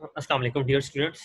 अस्सलाम वालेकुम dear students.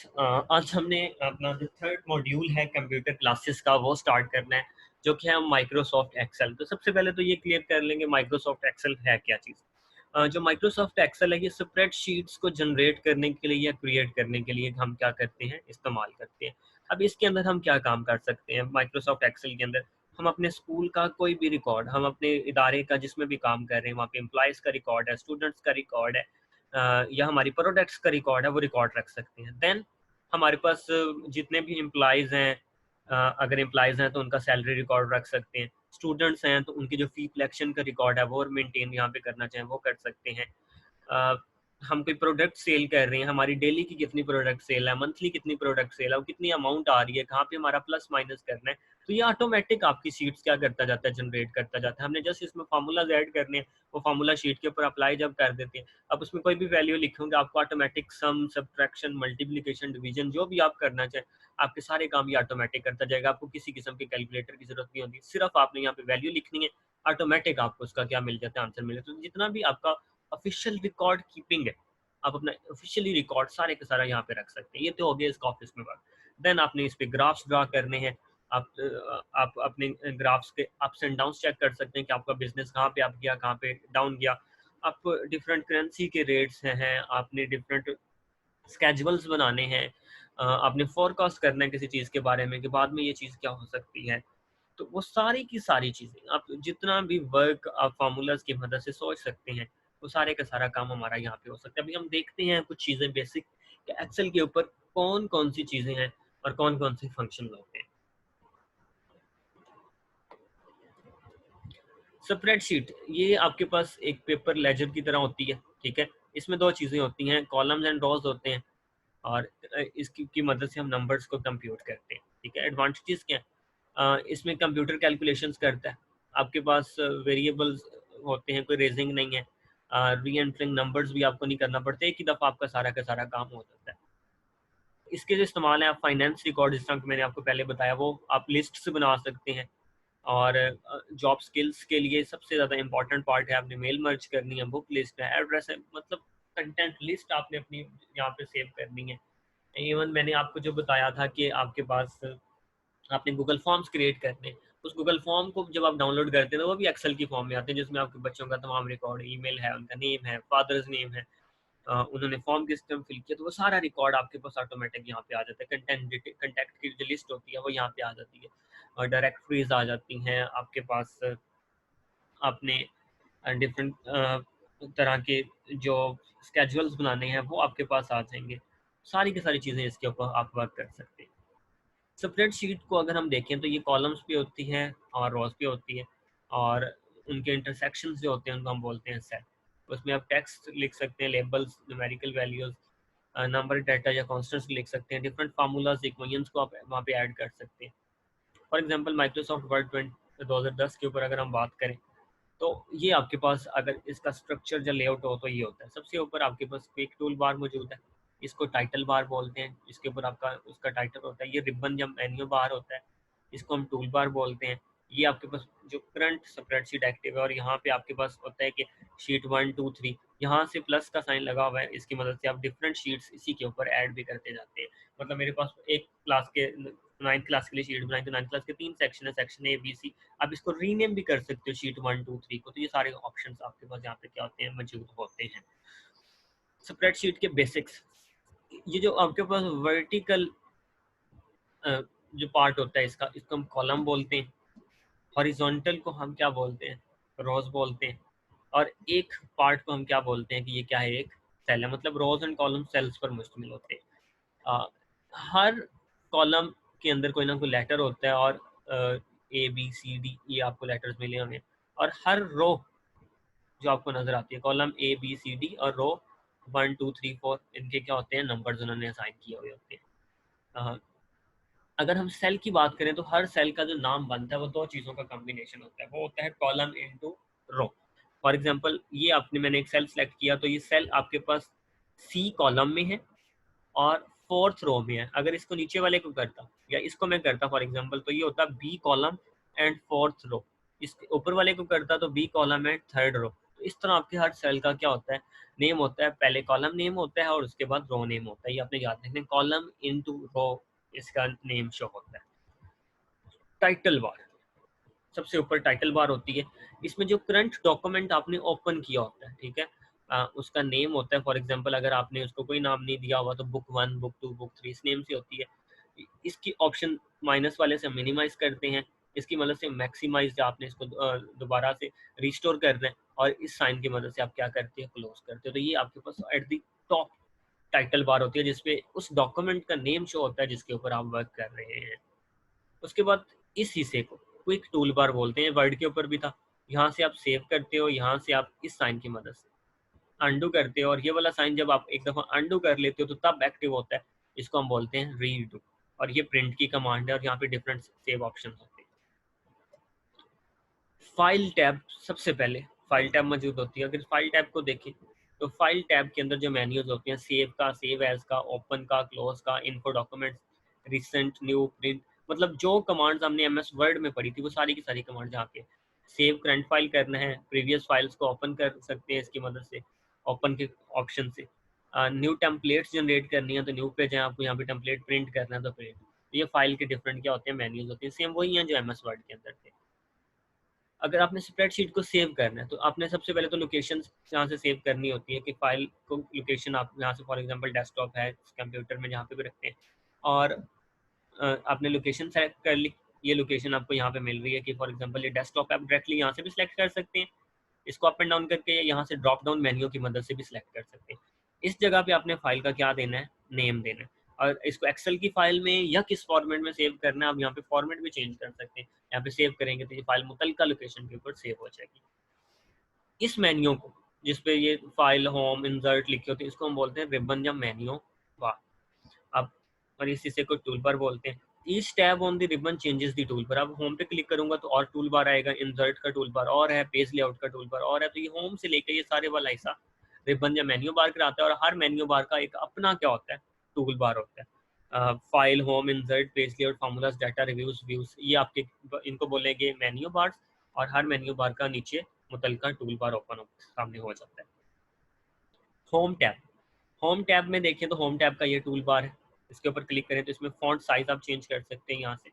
आज हमने अपना जो थर्ड मॉड्यूल है कंप्यूटर क्लासेस का वो स्टार्ट करना है, जो कि है माइक्रोसॉफ्ट एक्सेल। तो सबसे पहले तो ये क्लियर कर लेंगे माइक्रोसॉफ्ट एक्सेल है क्या चीज़। जो माइक्रोसॉफ्ट एक्सेल है ये स्प्रेडशीट्स को जनरेट करने के लिए या क्रिएट करने के लिए हम क्या करते हैं, इस्तेमाल करते हैं। अब इसके अंदर हम क्या काम कर सकते हैं माइक्रोसॉफ्ट एक्सेल के अंदर। हम अपने स्कूल का कोई भी रिकॉर्ड, हम अपने इदारे का जिसमें भी काम कर रहे हैं वहाँ पे एम्प्लॉयज़ का रिकॉर्ड है, स्टूडेंट्स का रिकॉर्ड है, या हमारी प्रोडक्ट्स का रिकॉर्ड है वो रिकॉर्ड रख सकते हैं। देन हमारे पास जितने भी एम्प्लॉयज़ हैं, अगर एम्प्लॉयज़ हैं तो उनका सैलरी रिकॉर्ड रख सकते हैं। स्टूडेंट्स हैं तो उनकी जो फ़ी कलेक्शन का रिकॉर्ड है वो मेंटेन यहाँ पे करना चाहें वो कर सकते हैं। अ, हम कोई प्रोडक्ट सेल कर रहे हैं, हमारी डेली की कितनी प्रोडक्ट सेल है, मंथली कितनी प्रोडक्ट सेल है, वो कितनी अमाउंट आ रही है, कहाँ पे हमारा प्लस माइनस करना है। तो ये ऑटोमेटिक आपकी शीट्स क्या करता जाता है, जनरेट करता जाता है। हमने जस्ट इसमें फार्मूलाज ऐड करने हैं, वो फार्मूला शीट के ऊपर अप्लाई जब कर देते हैं, अब उसमें कोई भी वैल्यू लिखोगे आपको ऑटोमेटिक सम, सब्ट्रैक्शन, मल्टीप्लिकेशन, डिवीजन जो भी आप करना चाहें, आपके सारे काम ये ऑटोमेटिक करता जाएगा। आपको किसी किस्म के कैलकुलेटर की जरूरत नहीं होती, सिर्फ आपने यहाँ पे वैल्यू लिखनी है, ऑटोमेटिक आपको उसका क्या मिल जाता है, आंसर मिल जाता है। तो जितना भी आपका ऑफिशियल रिकॉर्ड कीपिंग है, आप अपना ऑफिशियली रिकॉर्ड सारे के सारा यहाँ पे रख सकते हैं। ये तो हो गया इसका ऑफिस में वर्क। देन आपने इस पे ग्राफ्स ड्रा करने हैं। आप अपने ग्राफ्स के अप्स एंड डाउन चेक कर सकते हैं कि आपका बिजनेस कहाँ पे अप गया, कहाँ पे डाउन गया। आप डिफरेंट करेंसी के रेट्स हैं, आपने डिफरेंट स्केजुअल्स बनाने हैं, आपने फोरकास्ट करना है किसी चीज़ के बारे में कि बाद में ये चीज़ क्या हो सकती है। तो वो सारी की सारी चीज़ें आप जितना भी वर्क आप फार्मूलाज की मदद से सोच सकते हैं, वो सारे का सारा काम हमारा यहाँ पे हो सकता है। अभी हम देखते हैं कुछ चीज़ें बेसिक कि एक्सेल के ऊपर कौन-कौन सी चीज़ें हैं और कौन-कौन से फंक्शन होते हैं। स्प्रेडशीट ये आपके पास एक पेपर लेजर की तरह होती है, ठीक है? इसमें 2 चीज़ें होती हैं, कॉलम्स एंड रोज़ होते हैं और इसकी की मदद से हम नंबर्स को कंप्यूट करते हैं, ठीक है? एडवांटेजेस क्या हैं? इसमें कंप्यूटर कैलकुलेशंस करता है। आपके पास वेरिएबल्स होते हैं, कोई रेज़िंग नहीं है। री-एंटरिंग नंबर्स भी आपको नहीं करना पड़ता, एक ही दफ़ा आपका सारा का सारा काम हो जाता है। इसके जो इस्तेमाल है, आप फाइनेंस रिकॉर्ड जिस तरह कि मैंने आपको पहले बताया, वो आप लिस्ट से बना सकते हैं। और जॉब स्किल्स के लिए सबसे ज़्यादा इम्पोर्टेंट पार्ट है, आपने मेल मर्ज करनी है, बुक लिस्ट है, एड्रेस है, मतलब कंटेंट लिस्ट आपने अपनी यहाँ पे सेव करनी है। इवन मैंने आपको जो बताया था कि आपके पास आपने गूगल फॉर्म्स क्रिएट करने हैं, उस गूगल फॉर्म को जब आप डाउनलोड करते हैं तो वो भी एक्सेल की फॉर्म में आते हैं, जिसमें आपके बच्चों का तमाम रिकॉर्ड, ईमेल है, उनका नेम है, फादर्स नेम है, उन्होंने फॉर्म किस तरह फिल किया, तो वो सारा रिकॉर्ड आपके पास ऑटोमेटिक यहाँ पे आ जाता है। कंटैक्ट की जो लिस्ट होती है वो यहाँ पे आ जाती है और डायरेक्टरीज आ जाती हैं आपके पास। अपने डिफरेंट तरह के जो स्केजुअल्स बनाने हैं वो आपके पास आ जाएंगे। सारी की सारी चीज़ें इसके ऊपर आप वर्क कर सकते हैं। स्प्रेडशीट को अगर हम देखें तो ये कॉलम्स पे होती हैं और रोज पे होती है, और उनके इंटरसेक्शंस जो होते हैं उनको हम बोलते हैं सेल। उसमें आप टेक्स्ट लिख सकते हैं, labels, numerical values, number, data या कॉन्स्टेंट्स लिख सकते हैं, डिफरेंट फार्मूलाज, इक्वेशंस को आप वहाँ पे ऐड कर सकते हैं। फॉर एग्जांपल माइक्रोसॉफ्ट वर्ड 2010 के ऊपर अगर हम बात करें तो ये आपके पास अगर इसका स्ट्रक्चर या लेआउट हो तो ये होता है। सबसे ऊपर आपके पास क्विक टूल बार मौजूद है, इसको टाइटल बार बोलते हैं, इसके ऊपर आपका उसका टाइटल होता है। ये रिबन या मेन्यू बार होता है, इसको हम टूल बार बोलते हैं। ये आपके पास जो करंट स्प्रेडशीट एक्टिव है, और यहाँ पे आपके पास होता है कि शीट 1 2 3, यहाँ से प्लस का साइन लगा हुआ है, इसकी मदद से आप डिफरेंट शीट्स इसी के ऊपर ऐड भी करते जाते हैं। मतलब मेरे पास एक क्लास के 9th क्लास के लिए शीट बनाई, तो 9th क्लास के 3 सेक्शन है, सेक्शन ए बी सी। आप इसको रीनेम भी कर सकते हो शीट 1 2 3 को। तो ये सारे ऑप्शंस आपके पास यहाँ पे क्या होते हैं, मौजूद होते हैं। स्प्रेडशीट के बेसिक्स, ये जो आपके पास वर्टिकल जो पार्ट होता है इसका, इसको हम कॉलम बोलते हैं। हॉरिजॉन्टल को हम क्या बोलते हैं, रोज बोलते हैं। और एक पार्ट को हम क्या बोलते हैं कि ये क्या है, एक सेल है। मतलब रोज एंड कॉलम सेल्स पर मुश्तमिल होते हैं। हर कॉलम के अंदर कोई ना कोई लेटर होता है, और ए बी सी डी ये आपको लेटर्स मिले होंगे। और हर रो जो आपको नजर आती है, column A B C D और रो 1 2 3 4, इनके क्या होते हैं, नंबर्स उन्होंने असाइन किए हुए होते हैं। अ, अगर हम सेल की बात करें तो हर सेल का जो नाम बनता है वो दो चीज़ों का कॉम्बिनेशन होता है, वो होता है column into row. For example ये आपने, मैंने एक सेल सेलेक्ट किया तो ये सेल आपके पास सी कॉलम में है और फोर्थ रो में है। अगर इसको नीचे वाले को करता या इसको मैं करता फॉर एग्जांपल, तो ये होता B column and fourth row. इसके ऊपर वाले को करता तो B column and third row. तो इस तरह आपके हर सेल का क्या होता है, नेम होता है, पहले कॉलम नेम होता है और उसके बाद रो नेम होता है। ये आपने याद रखना, कॉलम इनटू रो इसका नेम शो होता है। टाइटल बार, सबसे ऊपर टाइटल बार होती है। इसमें जो करंट डॉक्यूमेंट आपने ओपन किया होता है, ठीक है, उसका नेम होता है। फॉर एग्जांपल अगर आपने उसको कोई नाम नहीं दिया हुआ तो बुक 1, बुक 2, बुक 3 इस नेम से होती है। इसकी ऑप्शन माइनस वाले से मिनिमाइज करते हैं, इसकी मदद से मैक्सिमाइज आपने इसको दोबारा से रिस्टोर करना है, और इस साइन की मदद से आप क्या करते हैं, क्लोज करते हो। तो ये आपके पास at the top title bar होती है जिसपे उस डॉक्यूमेंट का नेम शो होता है जिसके ऊपर आप वर्क कर रहे हैं। उसके बाद इस हिस्से को क्विक टूल बार बोलते हैं, वर्ड के ऊपर भी था। यहाँ से आप सेव करते हो, यहाँ से आप इस साइन की मदद से अंडू करते हो, और ये वाला साइन जब आप एक दफ़ा अंडू कर लेते हो तो तब एक्टिव होता है। इसको हम बोलते हैं रीडू, और ये प्रिंट की कमांड है, और यहाँ पे डिफरेंट सेव ऑप्शन होते हैं। फाइल टैब, सबसे पहले फाइल टैब मौजूद होती है। अगर फाइल टैब को देखें तो फाइल टैब के अंदर जो मेन्यूज होते हैं, सेव का, सेव एज का, ओपन का, क्लोज का, info documents, recent, new, print, मतलब जो कमांड्स हमने एमएस वर्ड में पढ़ी थी वो सारी की सारी कमांड जहाँ पे सेव करंट फाइल करना है, प्रीवियस फाइल्स को ओपन कर सकते हैं इसकी मदद से, ओपन के ऑप्शन से। न्यू टेम्पलेट्स जनरेट करनी है तो न्यू पे जाए, आपको यहाँ पे टेम्पलेट प्रिंट करना है तो प्रिंट। तो ये फाइल के डिफरेंट क्या होते हैं, मेन्यूज होते हैं, सेम वही हैं जो एमएस वर्ड के अंदर थे। अगर आपने स्प्रेडशीट को सेव करना है तो आपने सबसे पहले तो लोकेशन यहाँ से सेव करनी होती है कि फाइल को लोकेशन आप यहाँ से, फॉर एग्जांपल डेस्कटॉप है कंप्यूटर में जहाँ पे भी रखते हैं, और आपने लोकेशन सेलेक्ट कर ली। ये लोकेशन आपको यहाँ पे मिल रही है कि फॉर एग्जांपल ये डेस्कटॉप आप डायरेक्टली यहाँ से भी सिलेक्ट कर सकते हैं, इसको अप एंड डाउन करके यहाँ से ड्रॉप डाउन मेन्यू की मदद से भी सिलेक्ट कर सकते हैं। इस जगह पे आपने फाइल का क्या देना है, नेम देना है, और इसको एक्सेल की फाइल में या किस फॉर्मेट में सेव करना है आप यहाँ पे फॉर्मेट भी चेंज कर सकते हैं। यहाँ पे सेव करेंगे तो ये फाइल मुतलका लोकेशन के ऊपर सेव हो जाएगी। इस मेन्यू को, जिसपे ये फाइल, होम, इंसर्ट लिखे होते हैं, इसको हम बोलते हैं रिबन या मेन्यू बार। अब और इस हिस्से को टूल बार बोलते हैं। Each tab on the ribbon changes the tool bar. अब होम पे क्लिक करूंगा तो और टूल बार आएगा, इंसर्ट का टूल बार और है, पेज लेआउट का टूल बार और है। तो ये होम से लेकर ये सारे वाला हिस्सा रिबन या मेन्यू बार कराता है, और हर मेन्यू बार का एक अपना क्या होता है, टूल बार होता है। File, home, insert, page layout, formulas, data, reviews, views, ये आपके इनको बोलेंगे मेन्यू बार, और हर मेन्यू बार का नीचे मुतलका टूल बार ओपन सामने हो जाता है। होम टैब, होम टैब में देखें तो होम टैब का ये टूल बार है। इसके ऊपर क्लिक करें तो इसमें फॉन्ट साइज आप चेंज कर सकते हैं यहाँ से,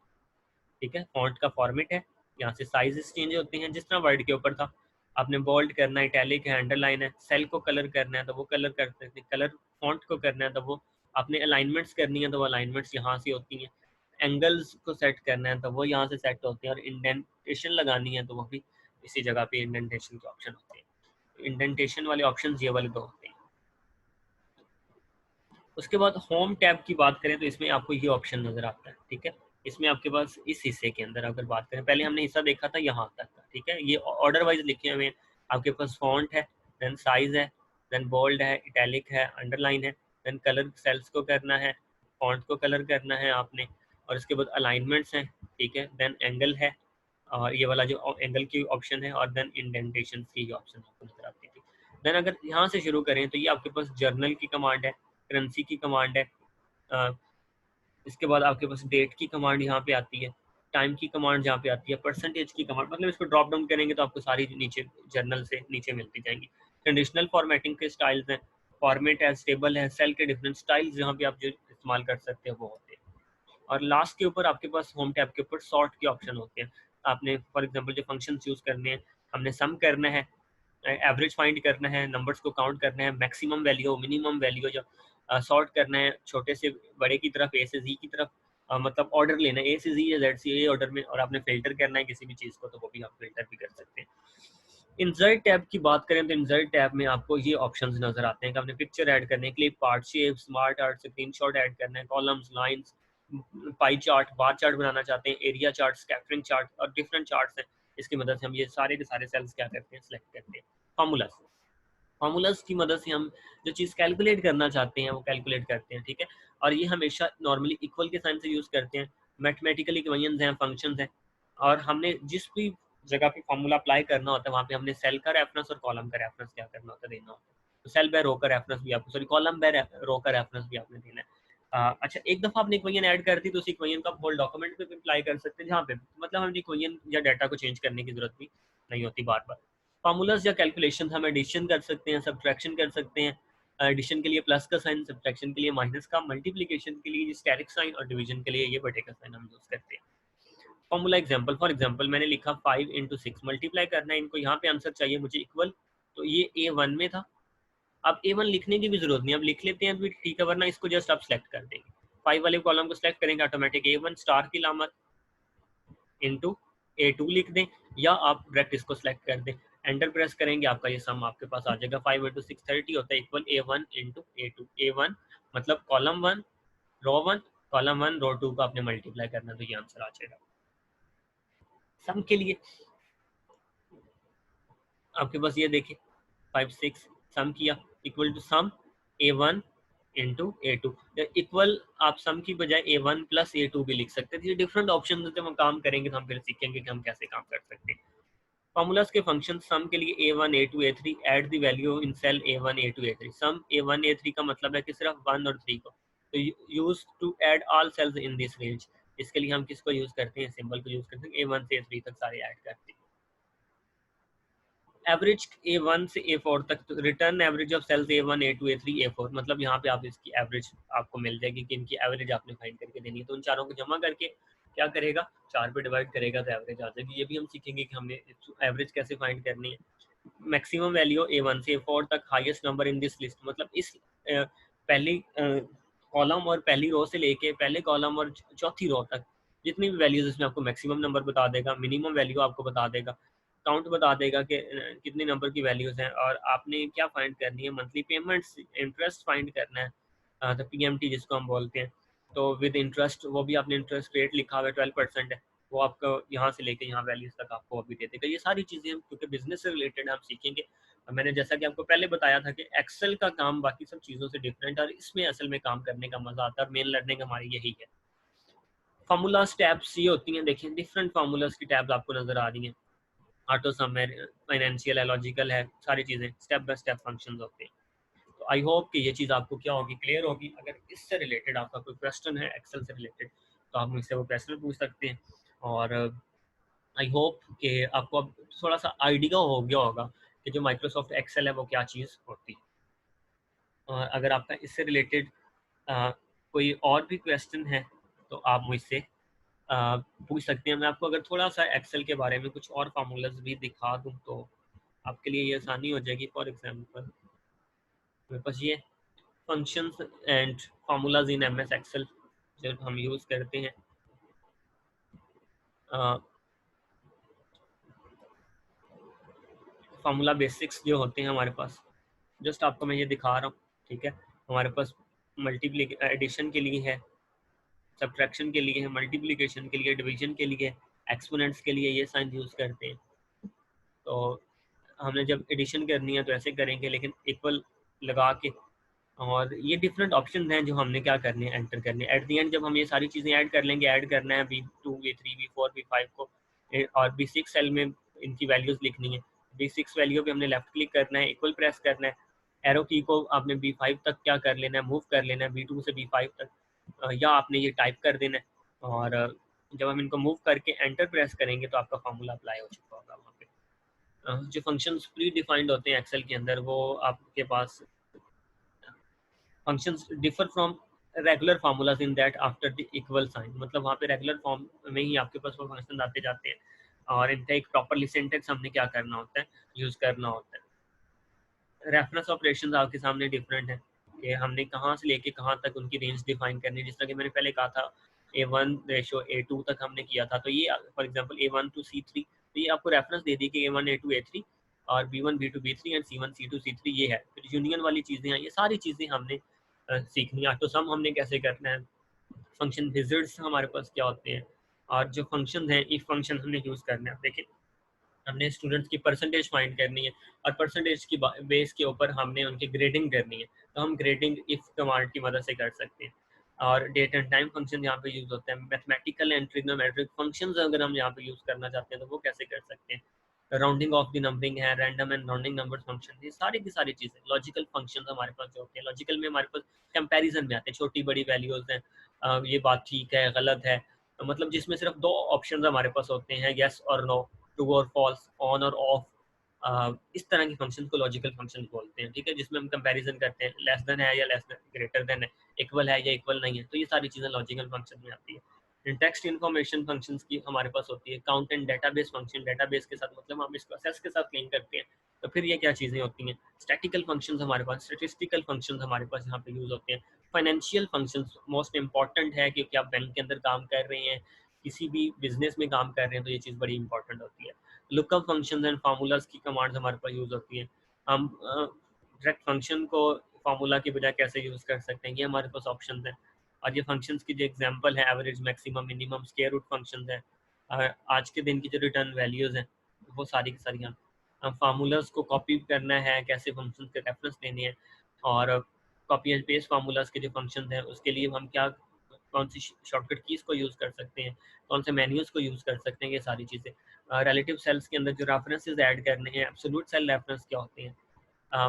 ठीक है, फॉन्ट का फॉर्मेट है, यहाँ से साइजेस चेंज होते हैं जिस तरह वर्ड के ऊपर था। आपने बोल्ड करना है, इटैलिक है, अंडरलाइन है, सेल को कलर करना है तो वो कलर कर सकते हैं, कलर फॉन्ट को करना है तो वो, आपने अलाइनमेंट्स करनी है तो वो अलाइनमेंट्स यहाँ से होती हैं, एंगल्स को सेट करना है तो वो यहाँ से सेट होते हैं, और इंडेंटेशन लगानी है तो वो भी इसी जगह पे इंडेंटेशन के ऑप्शन होते हैं। इंडेंटेशन वाले ऑप्शन ये वाले दो होते हैं। उसके बाद होम टैब की बात करें तो इसमें आपको ये ऑप्शन नज़र आता है, ठीक है। इसमें आपके पास इस हिस्से के अंदर अगर बात करें, पहले हमने हिस्सा देखा था यहाँ तक का, ठीक है, ये ऑर्डर वाइज लिखे हुए हैं। आपके पास फॉन्ट है, देन साइज है, देन बोल्ड है, इटैलिक है, अंडरलाइन है, देन कलर सेल्स को करना है, फॉन्ट को कलर करना है आपने, और इसके बाद अलाइनमेंट्स हैं, ठीक है, देन एंगल है, और ये वाला जो एंगल की ऑप्शन है, और देन इंडेंटेशन की ऑप्शन आपको नजर आती है। देन अगर यहाँ से शुरू करें तो ये आपके पास जर्नल की कमांड है, करेंसी की कमांड है, इसके बाद आपके पास डेट की कमांड यहाँ पे आती है, टाइम की कमांड यहाँ पे आती है, परसेंटेज की कमांड, मतलब इसको ड्रॉप डाउन करेंगे तो आपको सारी नीचे जर्नल से नीचे मिलती जाएंगी। कंडीशनल फॉर्मेटिंग के स्टाइल्स हैं, फॉर्मेट है, स्टेबल है, सेल के डिफरेंट स्टाइल्स जहाँ पे आप जो इस्तेमाल कर सकते हैं वो होते हैं। और लास्ट के ऊपर आपके पास होम टैब के ऊपर सॉर्ट के ऑप्शन होते हैं। आपने फॉर एग्जांपल जो फंक्शन यूज़ करने हैं, हमने सम करना है, एवरेज फाइंड करना है, नंबर्स को काउंट करना है, मैक्सिमम वैल्यू, मिनिमम वैल्यू, जो सॉर्ट करना है छोटे से बड़े की तरफ, ए से जी की तरफ, मतलब ऑर्डर लेना है, ए से जी या जेड से ए ऑर्डर में, और आपने फिल्टर करना है किसी भी चीज़ को तो वो भी आप फिल्टर भी कर सकते हैं। इंसर्ट टैब की बात करें तो इंसर्ट टैब में आपको ये ऑप्शंस नजर आते हैं कि आपने पिक्चर ऐड करने, clip art, shape, smart art, screenshot add करना है, columns, lines, pie chart, bar chart बनाना चाहते हैं, एरिया चार्ट, स्कैटरिंग चार्ट, और डिफरेंट चार्ट्स हैं। इसकी मदद से हम ये सारे के सारे सेल्स क्या करते हैं, सेलेक्ट करते हैं। फार्मूलाज, फार्मूलाज की मदद से हम जो चीज़ कैलकुलेट करना चाहते हैं वो कैलकुलेट करते हैं, ठीक है। और ये हमेशा नॉर्मली इक्वल के साइन से यूज़ करते हैं। मैथमेटिकल इक्वेशंस हैं, फंक्शंस हैं, और हमने जिस भी जगह पे फार्मूला अप्लाई करना होता है वहाँ पे हमने सेल का रेफरेंस और कॉलम का रेफरेंस क्या करना होता है, देना होता है। तो सेल बाय रो का रेफरेंस भी आपको, सॉरी, कॉलम बाय रो का रेफरेंस भी आपने देना है। अच्छा, एक दफ़ा आपने इक्वेशन ऐड कर दी तो उस इक्वेशन का होल डॉक्यूमेंट पे भी अप्लाई कर सकते हैं, जहाँ पे मतलब हम इक्वेशन या डाटा को चेंज करने की जरूरत भी नहीं होती बार बार। फार्मूलाज या कैलकुलेशन हम एडिशन कर सकते हैं, सब्ट्रैक्शन कर सकते हैं। एडिशन के लिए प्लस का साइन, सब्ट्रैक्शन के लिए माइनस का, मल्टीप्लिकेशन के लिए स्टेरिक साइन और डिवीजन के लिए ये बटे का साइन हम यूज करते हैं। फॉर्मूला एग्जांपल, फॉर एग्जांपल मैंने लिखा 5 × 6 मल्टीप्लाई करना है इनको, यहाँ पे आंसर चाहिए मुझे इक्वल, तो ये A1 में था। अब A1 लिखने की भी जरूरत नहीं, अब लिख लेते हैं, ठीक है, वरना इसको जस्ट आप सेलेक्ट कर देंगे। 5 वाले कॉलम को सिलेक्ट करेंगे, ऑटोमेटिक A1 स्टार की लामत इंटू A2 लिख दें, या आप डायरेक्ट इसको सिलेक्ट कर दें, एंटर प्रेस करेंगे, आपका ये सम आपके पास आ जाएगा। 5 × 6 30 होता है, इक्वल A1 × A2। A1 मतलब कॉलम 1 रो 1, कॉलम 1 रो 2 को आपने मल्टीप्लाई करना, तो ये आंसर आ जाएगा। सम के लिए आपके पास ये देखिए 5 6 सम किया, equal to some A1 × A2, equal आप सम की बजाय A1 + A2 भी लिख सकते थे। ये डिफरेंट ऑप्शन जब हम काम करेंगे तो हम फिर सीखेंगे कि हम कैसे काम कर सकते हैं। फॉर्मूलाज के फंक्शन, सम के लिए A1 A2 A3 add the value in cell A1 A2 A3। Sum A1 A3 का मतलब है कि सिर्फ 1 और 3 को, तो use to add all cells in this range. इसके लिए हम किसको यूज करते हैं, सिंबल को यूज करते हैं, A1 से A3 तक सारे ऐड करते हैं। एवरेज A1 से A4 तक, तो return average of sales A1 A2 A3 A4, मतलब यहाँ पे आप इसकी एवरेज आपको मिल जाएगी कि इनकी एवरेज आपने फाइंड करके देनी है। तो उन चारों को जमा करके क्या करेगा, 4 पे डिवाइड करेगा तो एवरेज आ जाएगी। ये भी हम सीखेंगे कि हमने एवरेज कैसे फाइंड करनी है। मैक्सिमम वैल्यू A1 से A4 तक, highest number in this list, मतलब इस पहली कॉलम और पहली रो से लेके पहले कॉलम और चौथी रो तक जितनी भी वैल्यूज, इसमें आपको मैक्सिमम नंबर बता देगा, मिनिमम वैल्यू आपको बता देगा, काउंट बता देगा कि कितने नंबर की वैल्यूज हैं, और आपने क्या फाइंड करनी है, मंथली पेमेंट्स, इंटरेस्ट फाइंड करना है, तो PMT जिसको हम बोलते हैं। तो विद इंटरेस्ट, वो भी आपने इंटरेस्ट रेट लिखा हुआ है 12% है, वो आपको यहाँ से लेके यहाँ वैल्यूज तक आपको अभी दे देगा। ये सारी चीज़ें हम क्योंकि बिजनेस से रिलेटेड हम सीखेंगे। और मैंने जैसा कि आपको पहले बताया था कि एक्सेल का काम बाकी सब चीज़ों से डिफरेंट है, और इसमें असल में काम करने का मजा आता है। मेन लर्निंग हमारी यही है। फार्मूलाज टैब्स ये होती हैं, देखिए डिफरेंट फार्मूलाज की टैब्स आपको नजर आ रही हैं। ऑटो सम है, फाइनेंशियल है, लॉजिकल है, सारी चीज़ें स्टेप बाय स्टेप फंक्शंस होते हैं। तो आई होप कि ये चीज़ आपको क्या होगी, क्लियर होगी। अगर इससे रिलेटेड आपका कोई क्वेश्चन है एक्सेल से रिलेटेड, तो आप मुझसे वो क्वेश्चन पूछ सकते हैं। और आई होप कि आपको अब थोड़ा सा आइडिया हो गया होगा कि जो माइक्रोसॉफ्ट एक्सेल है वो क्या चीज़ होती है। और अगर आपका इससे रिलेटेड कोई और भी क्वेश्चन है तो आप मुझसे पूछ सकते हैं। मैं आपको अगर थोड़ा सा एक्सेल के बारे में कुछ और फार्मूलाज भी दिखा दूँ तो आपके लिए ये आसानी हो जाएगी। फॉर एग्जांपल मेरे पास ये functions and formulas in MS Excel जो हम यूज़ करते हैं, फार्मूला बेसिक्स जो होते हैं हमारे पास, जस्ट आपको मैं ये दिखा रहा हूँ। ठीक है, हमारे पास एडिशन के लिए है, सब्ट्रैक्शन के लिए है, मल्टीप्लिकेशन के लिए, डिवीजन के लिए, एक्सपोनेंट्स के लिए ये साइन यूज़ करते हैं। तो हमने जब एडिशन करनी है तो ऐसे करेंगे, लेकिन इक्वल लगा के, और ये डिफरेंट ऑप्शन हैं जो हमने क्या करने हैं, एंटर करने हैं। एट दी एंड जब हम ये सारी चीज़ें ऐड कर लेंगे, ऐड करना है B2 B3 B4 B5 को, और B6 सेल में इनकी वैल्यूज़ लिखनी है। B6 वैल्यू पे हमने लेफ्ट क्लिक करना है, इक्वल प्रेस करना है, एरो की को आपने B5 तक क्या कर लेना है, मूव कर लेना है, B2 से B5 तक, या आपने ये टाइप कर देना है। और जब हम इनको मूव करके एंटर प्रेस करेंगे तो आपका फार्मूला अप्लाई हो चुका होगा वहाँ पे। जो फंक्शंस प्री डिफाइंड होते हैं एक्सेल के अंदर, वो आपके पास functions differ from regular formulas in that after the equal sign, मतलब वहाँ पे रेगुलर फॉर्म में ही आपके पास वो फंक्शन आते जाते हैं, और इनका एक प्रॉपरली सिंटेक्स हमने क्या करना होता है, यूज़ करना होता है। रेफरेंस ऑपरेशंस आपके सामने डिफरेंट है कि हमने कहाँ से लेके कहाँ तक उनकी रेंज डिफाइन करनी है। जिस तरह कि मैंने पहले कहा था A1 रेशो A2 तक हमने किया था, तो ये for example A1 to C3, तो ये आपको रेफरेंस दे दी कि A1 A2 A3 और B1 B2 B3 and C1 C2 C3 ये है। फिर यूनियन वाली चीज़ें हैं, ये सारी चीज़ें हमने सीखनी है। तो सम हमने कैसे करना है, फंक्शन विजिट्स हमारे पास क्या होते हैं, और जो फंक्शन हैं इफ फंक्शन हमने यूज़ करना है। देखिए हमने स्टूडेंट्स की परसेंटेज फाइंड करनी है, और परसेंटेज की बेस के ऊपर हमने उनकी ग्रेडिंग करनी है, तो हम ग्रेडिंग इफ कमांड की मदद से कर सकते हैं। और डेट एंड टाइम फंक्शन यहाँ पे यूज़ होते हैं। मैथमेटिकल एंड ट्रिग्नोमेट्रिक फंक्शंस अगर हम यहाँ पे यूज़ करना चाहते हैं तो वो कैसे कर सकते हैं। राउंडिंग ऑफ द नंबरिंग है, random and rounding number function, ये सारी की सारी चीज़ें। लॉजिकल फंक्शन हमारे पास जो होते हैं, लॉजिकल में हमारे पास कंपैरिजन में आते हैं, छोटी बड़ी वैल्यूज हैं, ये बात ठीक है गलत है, मतलब जिसमें सिर्फ दो ऑप्शन हमारे पास होते हैं, येस और नो, ट्रू और फॉल्स, ऑन और ऑफ, इस तरह के फंक्शन को लॉजिकल फंक्शन बोलते हैं, ठीक है, जिसमें हम कंपैरिजन करते हैं, लेस देन है या लेस देन ग्रेटर देन है, इक्वल है या इक्वल नहीं है, तो ये सारी चीज़ें लॉजिकल फंक्शन में आती है। टेक्स्ट इन्फॉर्मेशन फंक्शंस की हमारे पास होती है, count and database function, database के साथ मतलब हम इसको असेस के साथ लिंक करते हैं, तो फिर ये क्या चीज़ें होती हैं, स्टैटिकल फंक्शंस हमारे पास, स्टैटिस्टिकल फंक्शंस हमारे पास यहाँ पे यूज़ होते हैं, फाइनेंशियल फंक्शंस मोस्ट इंपॉर्टेंट है, क्योंकि आप बैंक के अंदर काम कर रहे हैं, किसी भी बिजनेस में काम कर रहे हैं, तो ये चीज़ बड़ी इंपॉर्टेंट होती है। लुकअप फंक्शंस एंड फार्मूलाज की कमांड्स हमारे पास यूज़ होती हैं। हम डायरेक्ट फंक्शन को फार्मूला की बजाय कैसे यूज़ कर सकते हैं, ये हमारे पास ऑप्शन है। और ये फंक्शंस की जो एग्जांपल है, average, maximum, minimum, square root functions है। आज के दिन की जो रिटर्न वैल्यूज़ हैं, वो सारी की सारी हम फार्मूलाज को कॉपी करना है, कैसे फंक्शंस के रेफरेंस देने हैं, और कॉपी एंड पेस्ट फार्मूलाज के जो फंक्शंस हैं, उसके लिए हम क्या कौन सी शॉर्टकट कीज़ को यूज़ कर सकते हैं, कौन से मेन्यूज़ को यूज़ कर सकते हैं, ये सारी चीज़ें। रिलेटिव सेल्स के अंदर जो रेफरेंसेस ऐड करने हैं, एब्सोल्यूट सेल रेफरेंस क्या होते हैं,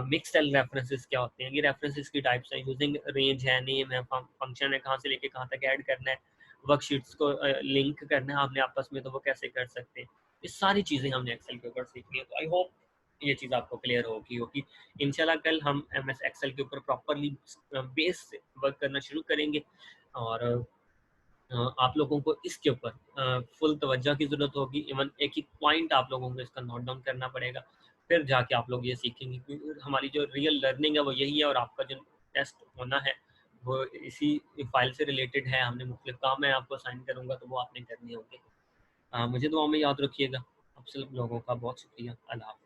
मिक्स सेल रेफरेंसेस क्या होते हैं, ये रेफरेंसेस की टाइप्स हैं, यूजिंग रेंज है, नेम है, फंक्शन है, कहाँ से लेके कहाँ तक ऐड करना है, वर्कशीट्स को लिंक करना है आपने आपस में, तो वो कैसे कर सकते हैं, ये सारी चीज़ें हमने एक्सेल के ऊपर सीखनी है। तो आई होप ये चीज़ आपको क्लियर होगी होगी। इंशाल्लाह कल हम एमएस एक्सेल के ऊपर प्रॉपरली बेस से वर्क करना शुरू करेंगे, और आप लोगों को इसके ऊपर फुल तवज्जो की ज़रूरत होगी। इवन एक-एक पॉइंट आप लोगों को इसका नोट डाउन करना पड़ेगा। फिर जाके आप लोग ये सीखेंगे कि हमारी जो रियल लर्निंग है वो यही है, और आपका जो टेस्ट होना है वो इसी फ़ाइल से रिलेटेड है। हमने मुख्तलिफ काम मैं आपको असाइन करूँगा, तो वो आपने करने होंगे। मुझे दुआ में याद रखिएगा। आप सब लोगों का बहुत शुक्रिया। अल्लाह हाफ़िज़।